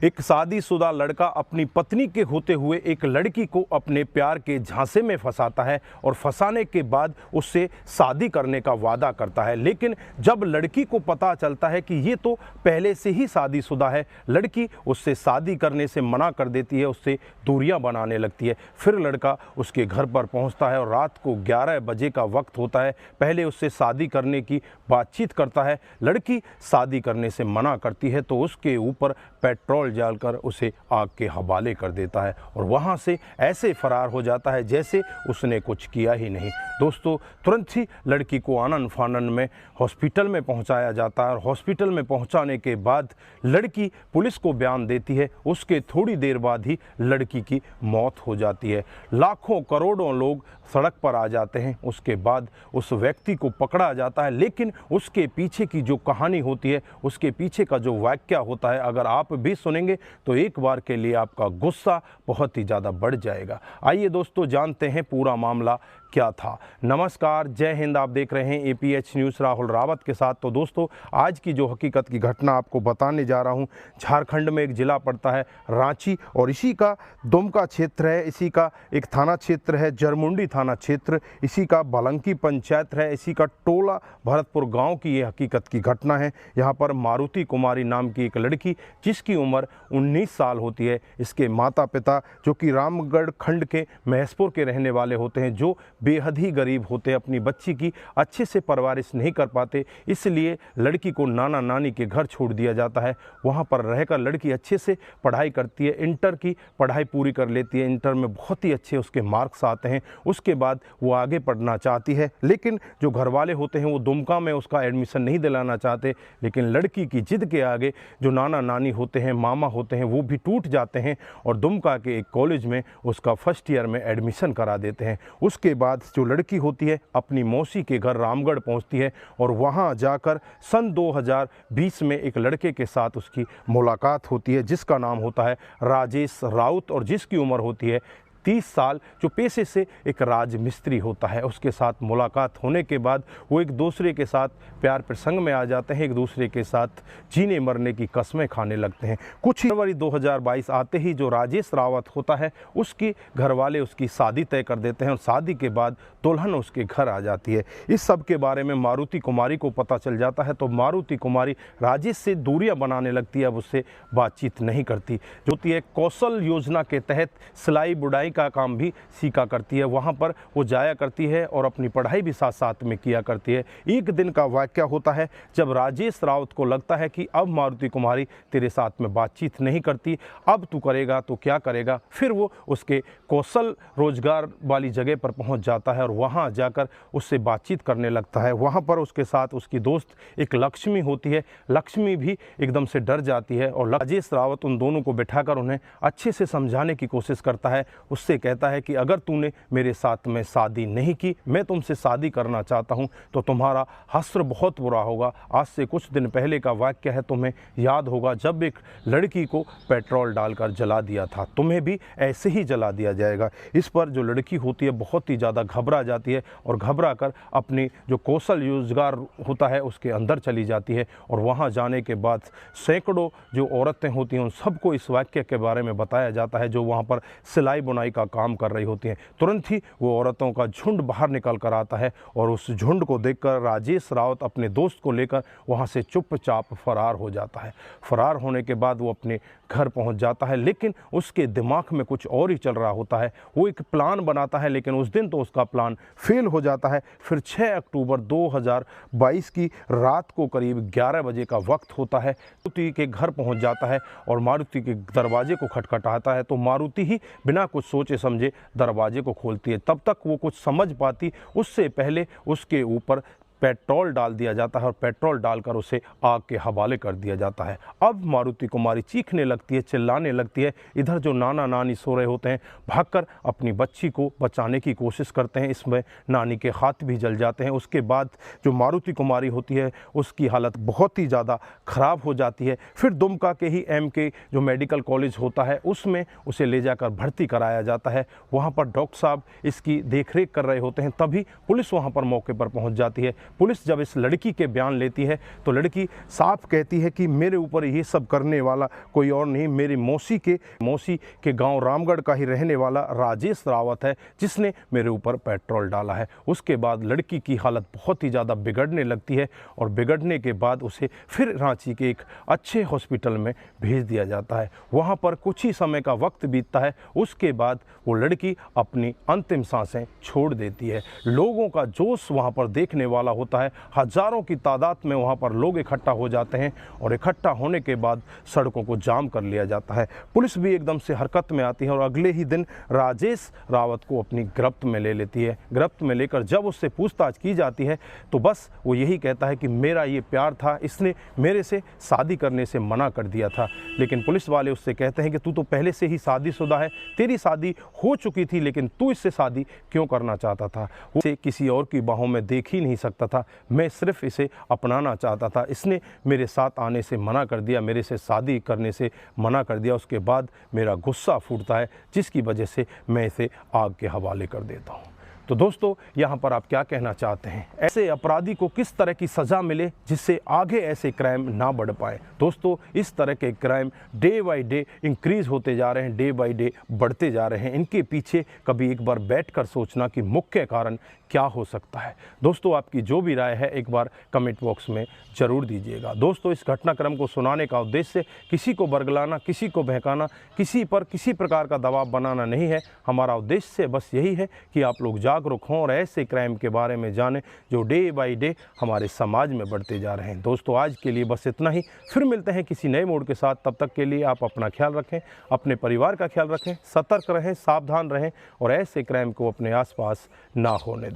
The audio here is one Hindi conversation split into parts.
एक शादीशुदा लड़का अपनी पत्नी के होते हुए एक लड़की को अपने प्यार के झांसे में फंसाता है और फंसाने के बाद उससे शादी करने का वादा करता है। लेकिन जब लड़की को पता चलता है कि ये तो पहले से ही शादीशुदा है, लड़की उससे शादी करने से मना कर देती है, उससे दूरियां बनाने लगती है। फिर लड़का उसके घर पर पहुंचता है और रात को 11 बजे का वक्त होता है। पहले उससे शादी करने की बातचीत करता है, लड़की शादी करने से मना करती है तो उसके ऊपर पेट्रोल डालकर उसे आग के हवाले कर देता है और वहां से ऐसे फरार हो जाता है जैसे उसने कुछ किया ही नहीं। दोस्तों, तुरंत ही लड़की को आनन फानन में हॉस्पिटल में पहुंचाया जाता है और हॉस्पिटल में पहुंचाने के बाद लड़की पुलिस को बयान देती है। उसके थोड़ी देर बाद ही लड़की की मौत हो जाती है। लाखों करोड़ों लोग सड़क पर आ जाते हैं। उसके बाद उस व्यक्ति को पकड़ा जाता है, लेकिन उसके पीछे की जो कहानी होती है, उसके पीछे का जो वाक्य होता है, अगर आप भी सुनेंगे तो एक बार के लिए आपका गुस्सा बहुत ही ज़्यादा बढ़ जाएगा। आइए दोस्तों, जानते हैं पूरा मामला क्या था। नमस्कार, जय हिंद। आप देख रहे हैं APH न्यूज़ राहुल रावत के साथ। तो दोस्तों, आज की जो हकीकत की घटना आपको बताने जा रहा हूं, झारखंड में एक ज़िला पड़ता है रांची और इसी का दुमका क्षेत्र है, इसी का एक थाना क्षेत्र है जरमुंडी थाना क्षेत्र, इसी का बालंकी पंचायत है, इसी का टोला भरतपुर गांव की ये हकीकत की घटना है। यहाँ पर मारुति कुमारी नाम की एक लड़की जिसकी उम्र 19 साल होती है, इसके माता पिता जो कि रामगढ़ खंड के महेशपुर के रहने वाले होते हैं, जो बेहद ही गरीब होते हैं, अपनी बच्ची की अच्छे से परवरिश नहीं कर पाते, इसलिए लड़की को नाना नानी के घर छोड़ दिया जाता है। वहाँ पर रहकर लड़की अच्छे से पढ़ाई करती है, इंटर की पढ़ाई पूरी कर लेती है, इंटर में बहुत ही अच्छे उसके मार्क्स आते हैं। उसके बाद वो आगे पढ़ना चाहती है, लेकिन जो घर वाले होते हैं वो दुमका में उसका एडमिशन नहीं दिलाना चाहते। लेकिन लड़की की जिद के आगे जो नाना नानी होते हैं, मामा होते हैं, वो भी टूट जाते हैं और दुमका के एक कॉलेज में उसका फर्स्ट ईयर में एडमिशन करा देते हैं। उसके बाद जो लड़की होती है अपनी मौसी के घर रामगढ़ पहुंचती है और वहां जाकर सन 2020 में एक लड़के के साथ उसकी मुलाकात होती है जिसका नाम होता है राजेश राउत और जिसकी उम्र होती है 30 साल, जो पेशे से एक राजमिस्त्री होता है। उसके साथ मुलाकात होने के बाद वो एक दूसरे के साथ प्यार प्रसंग में आ जाते हैं, एक दूसरे के साथ जीने मरने की कस्में खाने लगते हैं। कुछ ही फरवरी 2022 आते ही जो राजेश रावत होता है उसकी घर वाले उसकी शादी तय कर देते हैं और शादी के बाद दुल्हन उसके घर आ जाती है। इस सब के बारे में मारुति कुमारी को पता चल जाता है तो मारुति कुमारी राजेश से दूरियां बनाने लगती है, अब उससे बातचीत नहीं करती। जो होती है कौशल योजना के तहत सिलाई बुनाई का काम भी सीखा करती है, वहाँ पर वो जाया करती है और अपनी पढ़ाई भी साथ साथ में किया करती है। एक दिन का वाक़या होता है जब राजेश रावत को लगता है कि अब मारुति कुमारी तेरे साथ में बातचीत नहीं करती, अब तू करेगा तो क्या करेगा। फिर वो उसके कौशल रोजगार वाली जगह पर पहुंच जाता है और वहां जाकर उससे बातचीत करने लगता है। वहां पर उसके साथ उसकी दोस्त एक लक्ष्मी होती है, लक्ष्मी भी एकदम से डर जाती है और राजेश रावत उन दोनों को बिठाकर उन्हें अच्छे से समझाने की कोशिश करता है। उससे कहता है कि अगर तूने मेरे साथ में शादी नहीं की, मैं तुमसे शादी करना चाहता हूं, तो तुम्हारा हश्र बहुत बुरा होगा। आज से कुछ दिन पहले का वाक्य है, तुम्हें याद होगा जब एक लड़की को पेट्रोल डालकर जला दिया था, तुम्हें भी ऐसे ही जला दिया जाएगा। इस पर जो लड़की होती है बहुत ही ज़्यादा घबरा जाती है और घबरा कर अपनी जो कौशल रोजगार होता है उसके अंदर चली जाती है और वहाँ जाने के बाद सैकड़ों जो औरतें होती हैं उन सबको इस वाक्य के बारे में बताया जाता है जो वहाँ पर सिलाई बुनाई का काम कर रही होती हैं। तुरंत ही वो औरतों का झुंड बाहर निकल कर आता है और उस झुंड को देखकर राजेश रावत अपने दोस्त को लेकर वहाँ से चुपचाप फरार हो जाता है। फरार होने के बाद वो अपने घर पहुँच जाता है, लेकिन उसके दिमाग में कुछ और ही चल रहा होता है। वो एक प्लान बनाता है, लेकिन उस दिन तो उसका प्लान फेल हो जाता है। फिर 6 अक्टूबर 2022 की रात को करीब 11 बजे का वक्त होता है, मारुति के घर पहुंच जाता है और मारुति के दरवाजे को खटखटाता है तो मारुति ही बिना कुछ सोचे समझे दरवाजे को खोलती है। तब तक वो कुछ समझ पाती उससे पहले उसके ऊपर पेट्रोल डाल दिया जाता है और पेट्रोल डालकर उसे आग के हवाले कर दिया जाता है। अब मारुति कुमारी चीखने लगती है, चिल्लाने लगती है। इधर जो नाना नानी सो रहे होते हैं भागकर अपनी बच्ची को बचाने की कोशिश करते हैं, इसमें नानी के हाथ भी जल जाते हैं। उसके बाद जो मारुति कुमारी होती है उसकी हालत बहुत ही ज़्यादा ख़राब हो जाती है। फिर दुमका के ही MK जो मेडिकल कॉलेज होता है उसमें उसे ले जाकर भर्ती कराया जाता है। वहाँ पर डॉक्टर साहब इसकी देखरेख कर रहे होते हैं, तभी पुलिस वहाँ पर मौके पर पहुँच जाती है। पुलिस जब इस लड़की के बयान लेती है तो लड़की साफ कहती है कि मेरे ऊपर ये सब करने वाला कोई और नहीं, मेरी मौसी के गांव रामगढ़ का ही रहने वाला राजेश रावत है जिसने मेरे ऊपर पेट्रोल डाला है। उसके बाद लड़की की हालत बहुत ही ज़्यादा बिगड़ने लगती है और बिगड़ने के बाद उसे फिर रांची के एक अच्छे हॉस्पिटल में भेज दिया जाता है। वहाँ पर कुछ ही समय का वक्त बीतता है, उसके बाद वो लड़की अपनी अंतिम सांसें छोड़ देती है। लोगों का जोश वहाँ पर देखने वाला होता है, हजारों की तादाद में वहाँ पर लोग इकट्ठा हो जाते हैं और इकट्ठा होने के बाद सड़कों को जाम कर लिया जाता है। पुलिस भी एकदम से हरकत में आती है और अगले ही दिन राजेश रावत को अपनी गिरफ्त में ले लेती है। गिरफ्त में लेकर जब उससे पूछताछ की जाती है तो बस वो यही कहता है कि मेरा ये प्यार था, इसने मेरे से शादी करने से मना कर दिया था। लेकिन पुलिस वाले उससे कहते हैं कि तू तो पहले से ही शादीशुदा है, तेरी शादी हो चुकी थी, लेकिन तू इससे शादी क्यों करना चाहता था? वो इसे किसी और की बाहों में देख ही नहीं सकता था, मैं सिर्फ इसे अपनाना चाहता था, इसने मेरे साथ आने से मना कर दिया, मेरे से शादी करने से मना कर दिया। उसके बाद मेरा गुस्सा फूटता है जिसकी वजह से मैं इसे आग के हवाले कर देता हूँ। तो दोस्तों, यहाँ पर आप क्या कहना चाहते हैं? ऐसे अपराधी को किस तरह की सज़ा मिले जिससे आगे ऐसे क्राइम ना बढ़ पाए? दोस्तों, इस तरह के crime day by day increase होते जा रहे हैं, डे बाय डे बढ़ते जा रहे हैं। इनके पीछे कभी एक बार बैठकर सोचना कि मुख्य कारण क्या हो सकता है? दोस्तों, आपकी जो भी राय है एक बार कमेंट बॉक्स में ज़रूर दीजिएगा। दोस्तों, इस घटनाक्रम को सुनाने का उद्देश्य किसी को बरगलाना, किसी को बहकाना, किसी पर किसी प्रकार का दबाव बनाना नहीं है। हमारा उद्देश्य बस यही है कि आप लोग जागरूक हों और ऐसे क्राइम के बारे में जानें जो डे बाय डे हमारे समाज में बढ़ते जा रहे हैं। दोस्तों, आज के लिए बस इतना ही। फिर मिलते हैं किसी नए मोड़ के साथ। तब तक के लिए आप अपना ख्याल रखें, अपने परिवार का ख्याल रखें, सतर्क रहें, सावधान रहें और ऐसे क्राइम को अपने आसपास ना होने दें।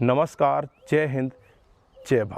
नमस्कार, जय हिंद, जय भारत।